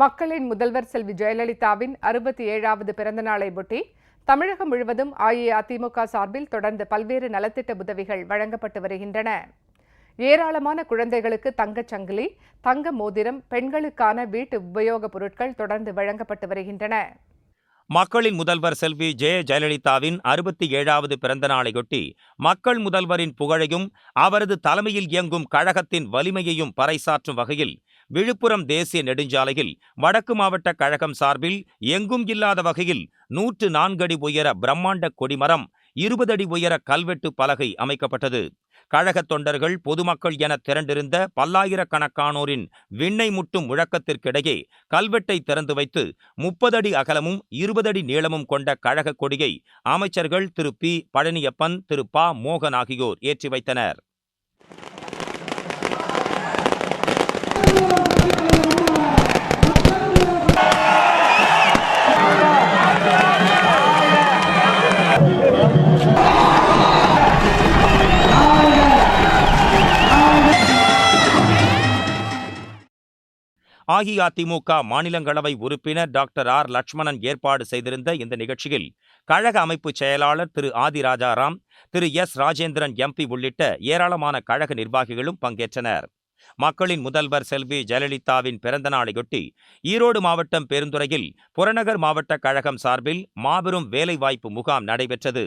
மக்களின் முதல்வர் செல்வி ஜெயலலிதாவின் 67வது பிறந்த நாளை ஒட்டி தமிழகம் முழுவதும் அஇஅதிமுக சார்பில் தொடர்ந்து பல்வேறு நலத்திட்ட உதவிகள் வழங்கப்பட்டு வருகின்றன. ஏராளமான குழந்தைகளுக்கு தங்கச் சங்கிலி, தங்க மோதிரம், பெண்களுக்கான வீட்டு உபயோகப் பொருட்கள் தொடர்ந்து வழங்கப்பட்டு வருகின்றன. மக்களின் முதல்வர் செல்வி ஜெயலலிதாவின் 67வது பிறந்த நாளையொட்டி மக்கள் முதல்வரின் புகழையும் அவரது தலைமையில் இயங்கும் கழகத்தின் வலிமையையும் பறைசாற்றும் வகையில் விழுப்புரம் தேசிய நெடுஞ்சாலையில் வடக்கு மாவட்ட கழகம் சார்பில் எங்கும் இல்லாத வகையில் 104 அடி உயர பிரம்மாண்ட கொடிமரம், 20 அடி உயர கல்வெட்டு பலகை அமைக்கப்பட்டது. கழகத் தொண்டர்கள், பொதுமக்கள் என திரண்டிருந்த பல்லாயிரக்கணக்கானோரின் விண்ணை முட்டும் முழக்கத்திற்கிடையே கல்வெட்டை திறந்து வைத்து 30 அடி அகலமும் 20 அடி நீளமும் கொண்ட கழக கொடியை அமைச்சர்கள் திரு பி. பழனியப்பன், திரு ப. மோகன் ஆகியோர் ஏற்றி வைத்தனர். அஇஅதிமுக மாநிலங்களவை உறுப்பினர் டாக்டர் ஆர். லட்சுமணன் ஏற்பாடு செய்திருந்த இந்த நிகழ்ச்சியில் கழக அமைப்பு செயலாளர் திரு ஆதிராஜாராம், திரு எஸ். ராஜேந்திரன் எம்பி உள்ளிட்ட ஏராளமான கழக நிர்வாகிகளும் பங்கேற்றனர். மக்களின் முதல்வர் செல்வி ஜெயலலிதாவின் பிறந்த நாளையொட்டி ஈரோடு மாவட்டம் பெருந்துறையில் புறநகர் மாவட்ட கழகம் சார்பில் மாபெரும் வேலைவாய்ப்பு முகாம் நடைபெற்றது.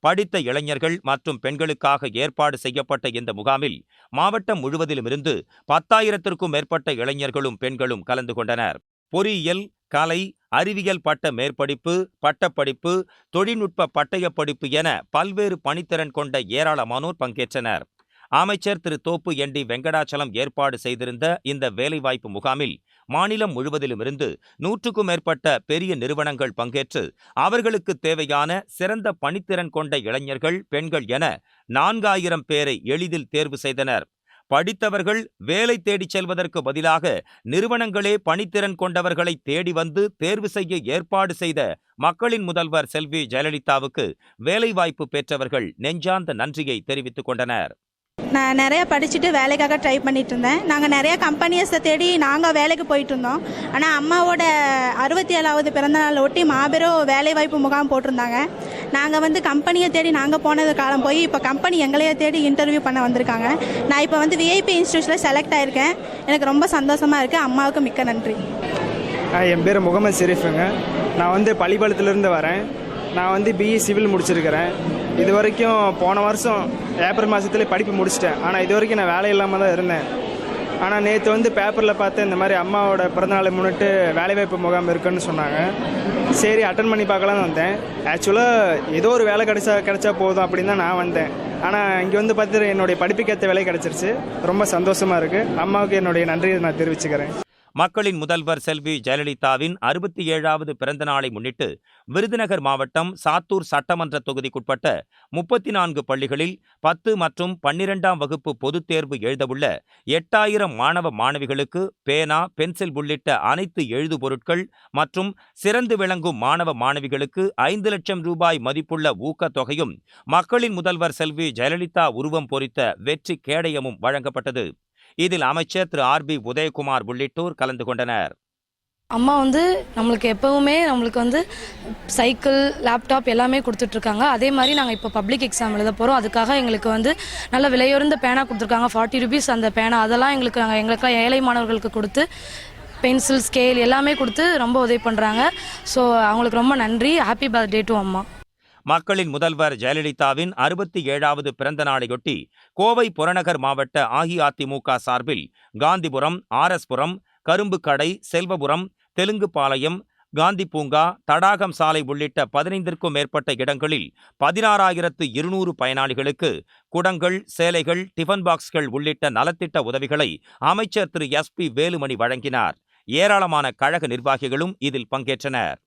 படித்த இளைஞர்கள் மற்றும் பெண்களுக்காக ஏற்பாடு செய்யப்பட்ட இந்த முகாமில் மாவட்டம் முழுவதிலுமிருந்து 10,000த்திற்கும் மேற்பட்ட இளைஞர்களும் பெண்களும் கலந்து கொண்டனர். பொறியியல், கலை, அறிவியல் பட்ட மேற்படிப்பு, பட்டப்படிப்பு, தொழில்நுட்ப பட்டயப் படிப்பு என பல்வேறு பணித்திறன் கொண்ட ஏராளமானோர் பங்கேற்றனர். அமைச்சர் திரு தோப்பு என். டி. வெங்கடாச்சலம் ஏற்பாடு செய்திருந்த இந்த வேலைவாய்ப்பு முகாமில் மாநிலம் முழுவதிலுமிருந்து 100க்கும் மேற்பட்ட பெரிய நிறுவனங்கள் பங்கேற்று அவர்களுக்கு தேவையான சிறந்த பணித்திறன் கொண்ட இளைஞர்கள், பெண்கள் என 4,000 பேரை எளிதில் தேர்வு செய்தனர். படித்தவர்கள் வேலை தேடிச் செல்வதற்கு பதிலாக நிறுவனங்களே பணித்திறன் கொண்டவர்களை தேடி வந்து தேர்வு செய்ய ஏற்பாடு செய்த மக்களின் முதல்வர் செல்வி ஜெயலலிதாவுக்கு வேலைவாய்ப்பு பெற்றவர்கள் நெஞ்சார்ந்த நன்றியை தெரிவித்துக் கொண்டனர். நான் நிறைய படிச்சுட்டு வேலைக்காக ட்ரை பண்ணிட்டு இருந்தேன். நாங்கள் நிறைய கம்பெனிஸை தேடி நாங்கள் வேலைக்கு போயிட்டு இருந்தோம். ஆனால் அம்மாவோட 67வது பிறந்தநாள் ஒட்டி மாபெரும் வேலைவாய்ப்பு முகாம் போட்டிருந்தாங்க. நாங்கள் கம்பெனியை தேடி நாங்கள் போனது காலம் போய் இப்போ கம்பெனி எங்களையே தேடி இன்டர்வியூ பண்ண வந்திருக்காங்க. நான் இப்போ விஐபி இன்ஸ்டியூட்டில் செலக்ட் ஆகிருக்கேன். எனக்கு ரொம்ப சந்தோஷமாக இருக்குது. அம்மாவுக்கு மிக்க நன்றி. என் பேர் முகமது ஷெரீஃபுங்க. நான் பள்ளிப்பாளையத்துலேருந்து வரேன். நான் பிஇ சிவில் முடிச்சிருக்கிறேன். இது வரைக்கும் போன வருஷம் ஏப்ரல் மாதத்துலேயே படிப்பு முடிச்சிட்டேன். ஆனால் இது வரைக்கும் நான் வேலை இல்லாமல் தான் இருந்தேன். ஆனால் நேற்று பேப்பரில் பார்த்தேன், இந்த மாதிரி அம்மாவோட பிறந்தநாளை முன்னிட்டு வேலைவாய்ப்பு முகாம் இருக்குன்னு சொன்னாங்க. சரி, அட்டன் பண்ணி பார்க்கலான்னு வந்தேன். ஆக்சுவலாக ஏதோ ஒரு வேலை கிடைச்சா போதும் அப்படின்னு தான் நான் வந்தேன். ஆனால் இங்கே பார்த்துட்டு என்னுடைய படிப்புக்கேற்ற வேலை கிடச்சிருச்சு. ரொம்ப சந்தோஷமாக இருக்குது. அம்மாவுக்கு என்னுடைய நன்றியை நான் தெரிவிச்சுக்கிறேன். மக்களின் முதல்வர் செல்வி ஜெயலலிதாவின் 67வது பிறந்த நாளை முன்னிட்டு விருதுநகர் மாவட்டம் சாத்தூர் சட்டமன்ற தொகுதிக்குட்பட்ட 34 பள்ளிகளில் 10 மற்றும் 12ஆம் வகுப்பு பொதுத் தேர்வு எழுதவுள்ள 8,000 மாணவ மாணவிகளுக்கு பேனா, பென்சில் உள்ளிட்ட அனைத்து எழுது பொருட்கள் மற்றும் சிறந்து விளங்கும் மாணவ மாணவிகளுக்கு 5 லட்சம் ரூபாய் மதிப்புள்ள ஊக்கத்தொகையும் மக்களின் முதல்வர் செல்வி ஜெயலலிதா உருவம் பொறித்த வெற்றி கேடயமும் வழங்கப்பட்டது. இதில் அமைச்சர் திரு ஆர். பி. உதயகுமார் உள்ளிட்டோர் கலந்து கொண்டனர். அம்மா நம்மளுக்கு எப்பவுமே சைக்கிள், லேப்டாப் எல்லாமே கொடுத்துட்ருக்காங்க. அதே மாதிரி நாங்கள் இப்போ பப்ளிக் எக்ஸாம் எழுத போகிறோம். அதுக்காக எங்களுக்கு நல்ல விலையுறந்த பேனா கொடுத்துருக்காங்க. 40 rupees அந்த பேனா. அதெல்லாம் எங்களுக்கெல்லாம் ஏழை மாணவர்களுக்கு கொடுத்து பென்சில், ஸ்கேல் எல்லாமே கொடுத்து ரொம்ப உதவி பண்ணுறாங்க. ஸோ அவங்களுக்கு ரொம்ப நன்றி. ஹாப்பி பர்த்டே டு அம்மா. மக்களின் முதல்வர் ஜெயலலிதாவின் 67வது பிறந்த நாளையொட்டி கோவை புறநகர் மாவட்ட அஇஅதிமுக சார்பில் காந்திபுரம், ஆர்எஸ்புரம், கரும்புக்கடை, செல்வபுரம், தெலுங்குபாளையம், காந்தி பூங்கா, தடாகம் சாலை உள்ளிட்ட 15ற்கும் மேற்பட்ட இடங்களில் 16,200 பயனாளிகளுக்கு குடங்கள், சேலைகள், டிஃபன் பாக்ஸ்கள் உள்ளிட்ட நலத்திட்ட உதவிகளை அமைச்சர் திரு எஸ். பி. வேலுமணி வழங்கினார். ஏராளமான கழக நிர்வாகிகளும் இதில் பங்கேற்றனர்.